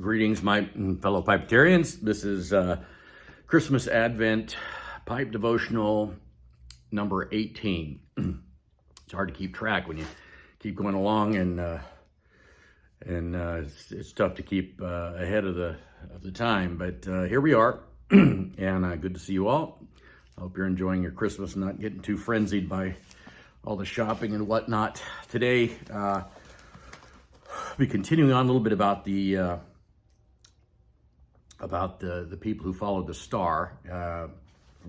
Greetings, my fellow Pipetarians. This is Christmas Advent Pipe Devotional number 18. It's hard to keep track when you keep going along, and it's tough to keep ahead of the time. But here we are, and good to see you all. I hope you're enjoying your Christmas and not getting too frenzied by all the shopping and whatnot. Today, we'll be continuing on a little bit about the people who followed the star.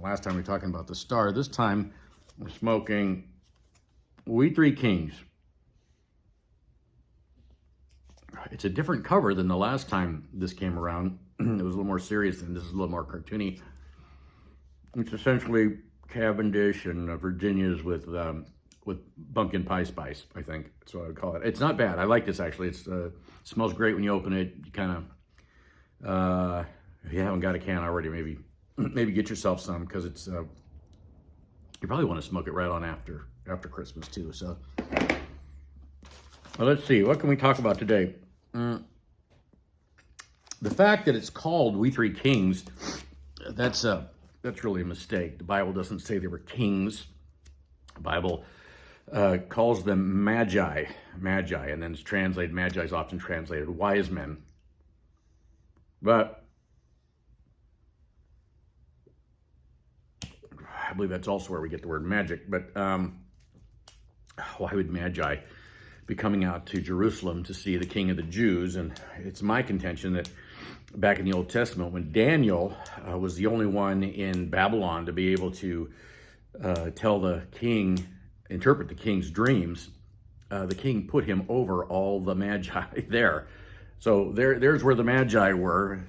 Last time we were talking about the star. This time we're smoking We Three Kings. It's a different cover than the last time this came around. It was a little more serious, and this is a little more cartoony. It's essentially Cavendish and Virginia's with pumpkin pie spice, I think. That's what I would call it. It's not bad. I like this, actually. It smells great when you open it. You kind of... if you haven't got a can already, maybe get yourself some, because it's you probably want to smoke it right on after Christmas too. So well, let's see, what can we talk about today? The fact that it's called We Three Kings, that's really a mistake. The Bible doesn't say they were kings. The Bible calls them magi, and then it's translated, magi is often translated wise men. But I believe that's also where we get the word magic. But why would Magi be coming out to Jerusalem to see the King of the Jews? And it's my contention that back in the Old Testament, when Daniel was the only one in Babylon to be able to tell the king, interpret the king's dreams, the king put him over all the Magi there. So there's where the Magi were.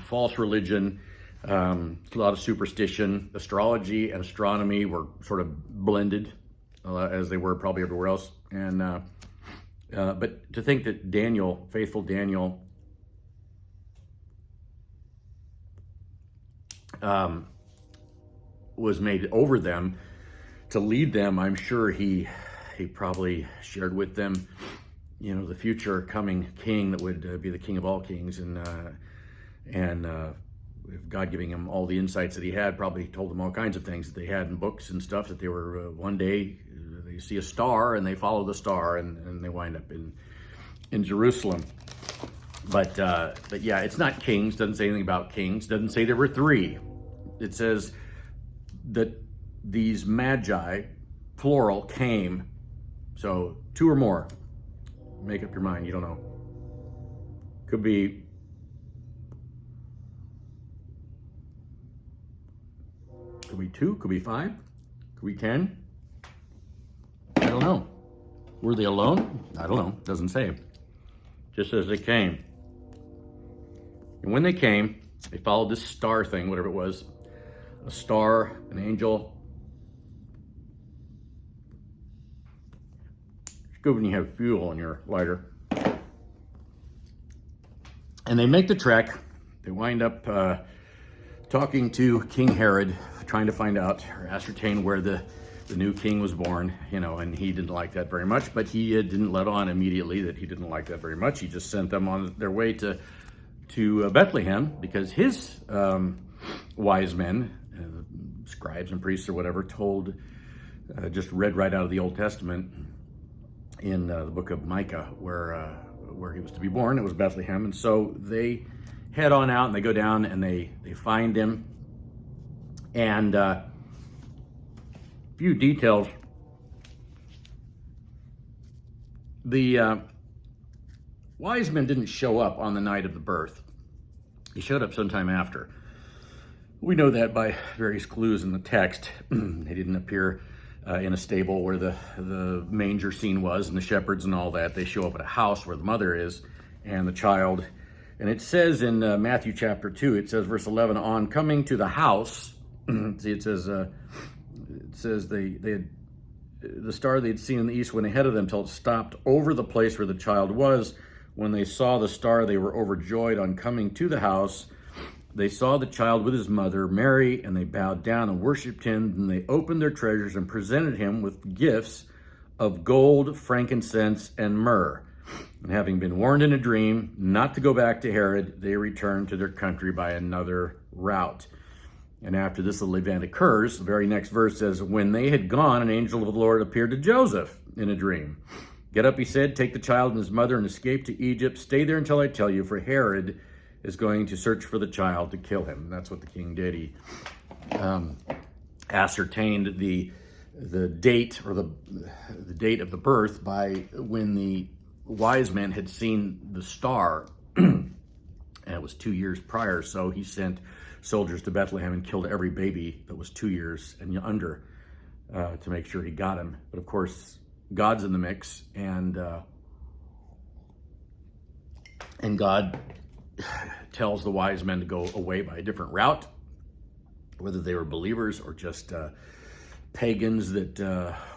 False religion, a lot of superstition. Astrology and astronomy were sort of blended, as they were probably everywhere else. And but to think that Daniel, faithful Daniel, was made over them to lead them, I'm sure he probably shared with them, you know, the future coming king that would be the king of all kings, and God giving him all the insights that he had, probably told them all kinds of things that they had in books and stuff, that they were one day they see a star and they follow the star, and they wind up in Jerusalem. But yeah, it's not kings. Doesn't say anything about kings. Doesn't say there were three. It says that these magi, plural, came. So two or more. Make up your mind. You don't know. Could be two, could be 5, could be 10. I don't know. Were they alone? I don't know. Doesn't say. Just says they came. And when they came, they followed this star thing, whatever it was. A star, an angel. It's good when you have fuel in your lighter. And they make the trek. They wind up talking to King Herod, trying to find out or ascertain where the new king was born, you know, and he didn't like that very much, but he didn't let on immediately that he didn't like that very much. He just sent them on their way to Bethlehem, because his wise men, scribes and priests or whatever, just read right out of the Old Testament in the book of Micah, where he was to be born. It was Bethlehem. And so they head on out and they go down and they find him. And a few details. The wise men didn't show up on the night of the birth. He showed up sometime after. We know that by various clues in the text. They didn't appear in a stable where the manger scene was and the shepherds and all that. They show up at a house where the mother is and the child. And it says in Matthew chapter 2, it says verse 11, on coming to the house, see, it says the star they had seen in the east went ahead of them till it stopped over the place where the child was. When they saw the star, they were overjoyed. On coming to the house, they saw the child with his mother, Mary, and they bowed down and worshipped him. And they opened their treasures and presented him with gifts of gold, frankincense, and myrrh. And having been warned in a dream not to go back to Herod, they returned to their country by another route. And after this little event occurs, the very next verse says, when they had gone, an angel of the Lord appeared to Joseph in a dream. Get up, he said, take the child and his mother and escape to Egypt. Stay there until I tell you, for Herod is going to search for the child to kill him. And that's what the king did. He ascertained the date, or the date of the birth, by when the wise men had seen the star. And it was 2 years prior, so he sent soldiers to Bethlehem and killed every baby that was 2 years and under to make sure he got him. But of course, God's in the mix, and God tells the wise men to go away by a different route, whether they were believers or just pagans that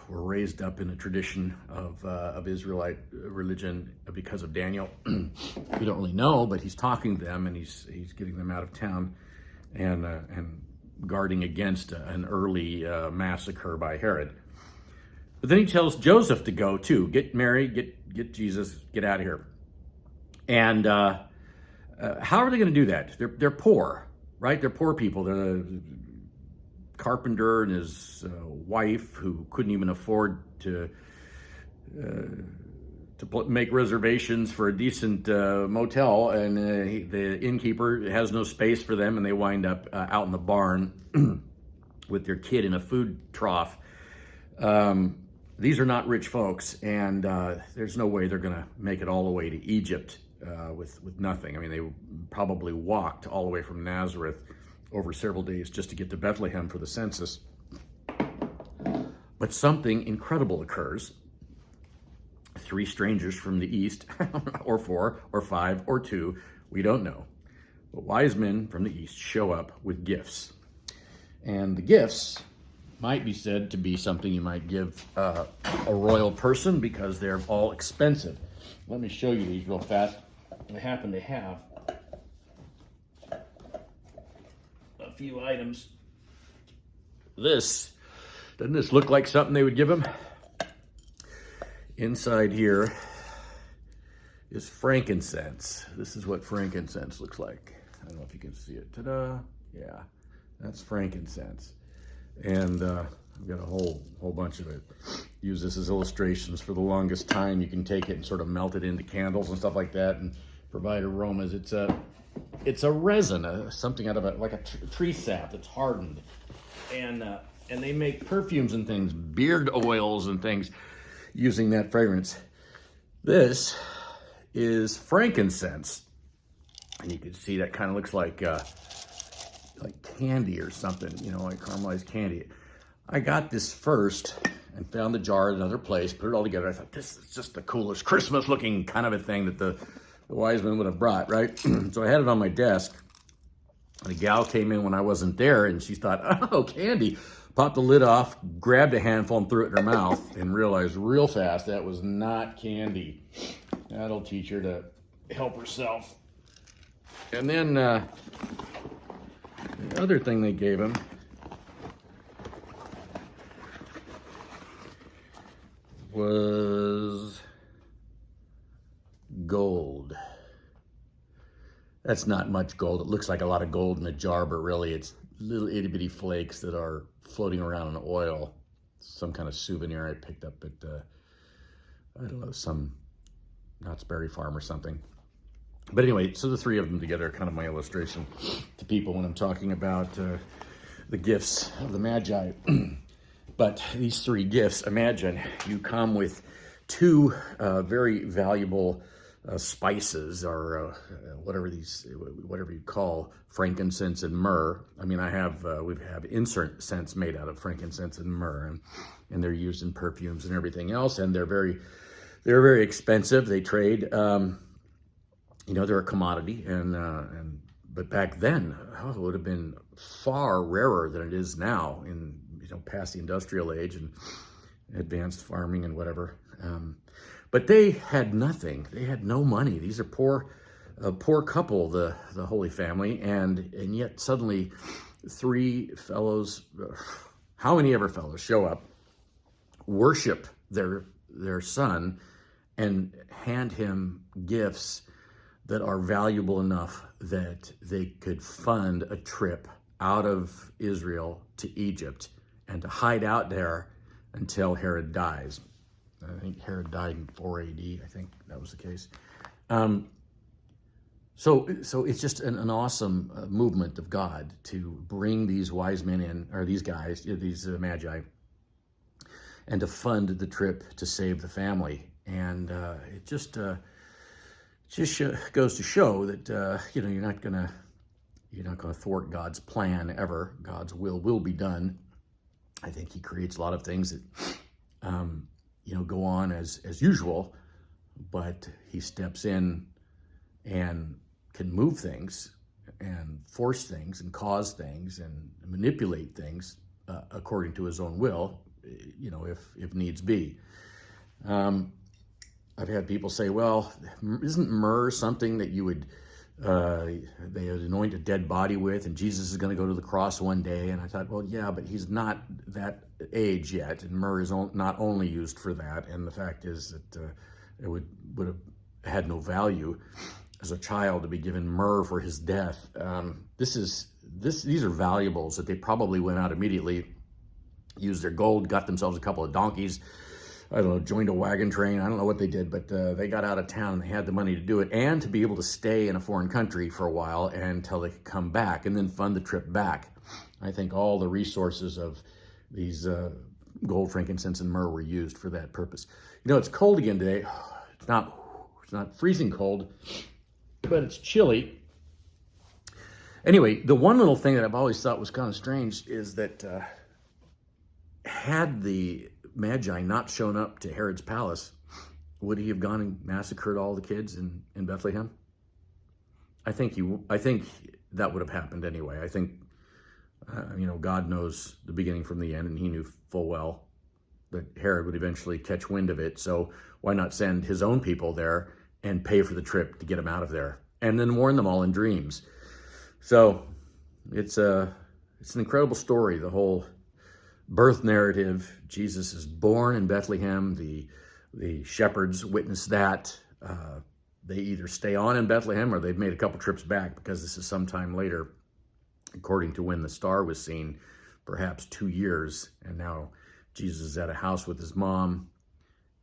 were raised up in a tradition of Israelite religion because of Daniel. We don't really know, but he's talking to them, and he's getting them out of town and guarding against an early massacre by Herod. But then he tells Joseph to go too. Get married, get Jesus, get out of here. And how are they going to do that? They're poor, right? They're poor people. They're the carpenter and his wife, who couldn't even afford to make reservations for a decent motel, and the innkeeper has no space for them, and they wind up out in the barn with their kid in a food trough. These are not rich folks, and there's no way they're going to make it all the way to Egypt with nothing. I mean, they probably walked all the way from Nazareth over several days just to get to Bethlehem for the census. But something incredible occurs. 3 strangers from the east, or 4, or 5, or 2, we don't know. But wise men from the east show up with gifts. And the gifts might be said to be something you might give a royal person, because they're all expensive. Let me show you these real fast. I happen to have a few items. Doesn't this look like something they would give him? Inside here is frankincense. This is what frankincense looks like. I don't know if you can see it. Ta-da! Yeah, that's frankincense. And I've got a whole bunch of it. Use this as illustrations for the longest time. You can take it and sort of melt it into candles and stuff like that and provide aromas. It's a resin, something out of like a tree sap that's hardened. And they make perfumes and things, beard oils and things, using that fragrance. This is frankincense. And you can see that kind of looks like candy or something, like caramelized candy. I got this first and found the jar at another place, put it all together. I thought, this is just the coolest Christmas looking kind of a thing that the wise men would have brought, right? So I had it on my desk. And a gal came in when I wasn't there, and she thought, oh, candy. Popped the lid off, grabbed a handful and threw it in her mouth, and realized real fast that was not candy. That'll teach her to help herself. And then the other thing they gave him was gold. That's not much gold. It looks like a lot of gold in a jar, but really it's little itty bitty flakes that are floating around in oil. Some kind of souvenir I picked up at, I don't know, some Knott's Berry Farm or something. But anyway, so the 3 of them together are kind of my illustration to people when I'm talking about the gifts of the Magi. But these 3 gifts, imagine you come with 2 very valuable spices, or whatever you call frankincense and myrrh. I mean, we have incense made out of frankincense and myrrh, and they're used in perfumes and everything else, and they're very expensive. They trade. They're a commodity, but back then, it would have been far rarer than it is now in past the industrial age and advanced farming and whatever. But they had nothing. They had no money. These are a poor couple, the Holy Family, and yet suddenly 3 fellows, how many ever fellows show up, worship their son, and hand him gifts that are valuable enough that they could fund a trip out of Israel to Egypt and to hide out there until Herod dies. I think Herod died in 4 AD. I think that was the case. So it's just an awesome movement of God to bring these wise men in, or these guys, these magi, and to fund the trip to save the family. And it just goes to show that you're not gonna thwart God's plan ever. God's will be done. I think He creates a lot of things that go on as usual, but He steps in and can move things and force things and cause things and manipulate things according to His own will, if needs be. I've had people say, well, isn't myrrh something that you would, they would anoint a dead body with, and Jesus is going to go to the cross one day? And I thought, well, yeah, but He's not that age yet, and myrrh is not only used for that. And the fact is that it would have had no value as a child to be given myrrh for His death. These are valuables that they probably went out immediately, used their gold, got themselves a couple of donkeys, I don't know, joined a wagon train. I don't know what they did, but they got out of town and they had the money to do it, and to be able to stay in a foreign country for a while until they could come back and then fund the trip back. I think all the resources of these gold, frankincense, and myrrh were used for that purpose. It's cold again today. It's not freezing cold, but it's chilly. Anyway, the one little thing that I've always thought was kind of strange is that had the Magi not shown up to Herod's palace, would he have gone and massacred all the kids in Bethlehem? I think that would have happened anyway. I think, God knows the beginning from the end, and He knew full well that Herod would eventually catch wind of it. So why not send his own people there and pay for the trip to get him out of there, and then warn them all in dreams? So it's an incredible story, the whole birth narrative. Jesus is born in Bethlehem. The shepherds witness that. They either stay on in Bethlehem or they've made a couple trips back, because this is sometime later, according to when the star was seen, perhaps 2 years. And now Jesus is at a house with his mom.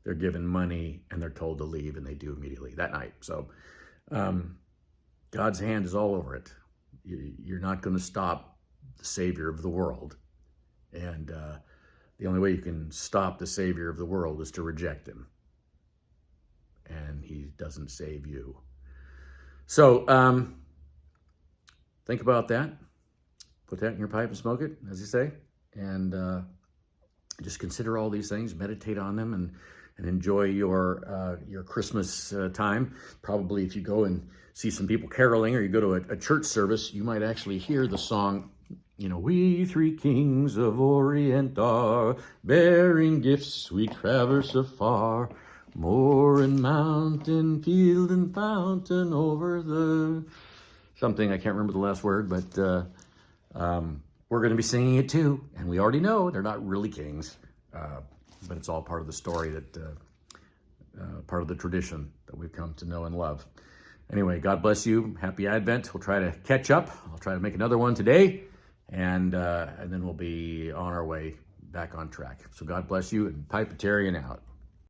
They're given money and they're told to leave, and they do immediately that night. So God's hand is all over it. You're not going to stop the Savior of the world. And the only way you can stop the Savior of the world is to reject Him. And He doesn't save you. So think about that. Put that in your pipe and smoke it, as you say. And just consider all these things, meditate on them, and enjoy your Christmas time. Probably if you go and see some people caroling, or you go to a church service, you might actually hear the song, we three kings of Orient are, bearing gifts we traverse afar, moor and mountain, field and fountain, over the... something, I can't remember the last word, but we're going to be singing it too. And we already know they're not really kings, but it's all part of the story, that part of the tradition that we've come to know and love. Anyway, God bless you. Happy Advent. We'll try to catch up. I'll try to make another one today. And then we'll be on our way back on track. So God bless you, and Pipe-a-tarian out.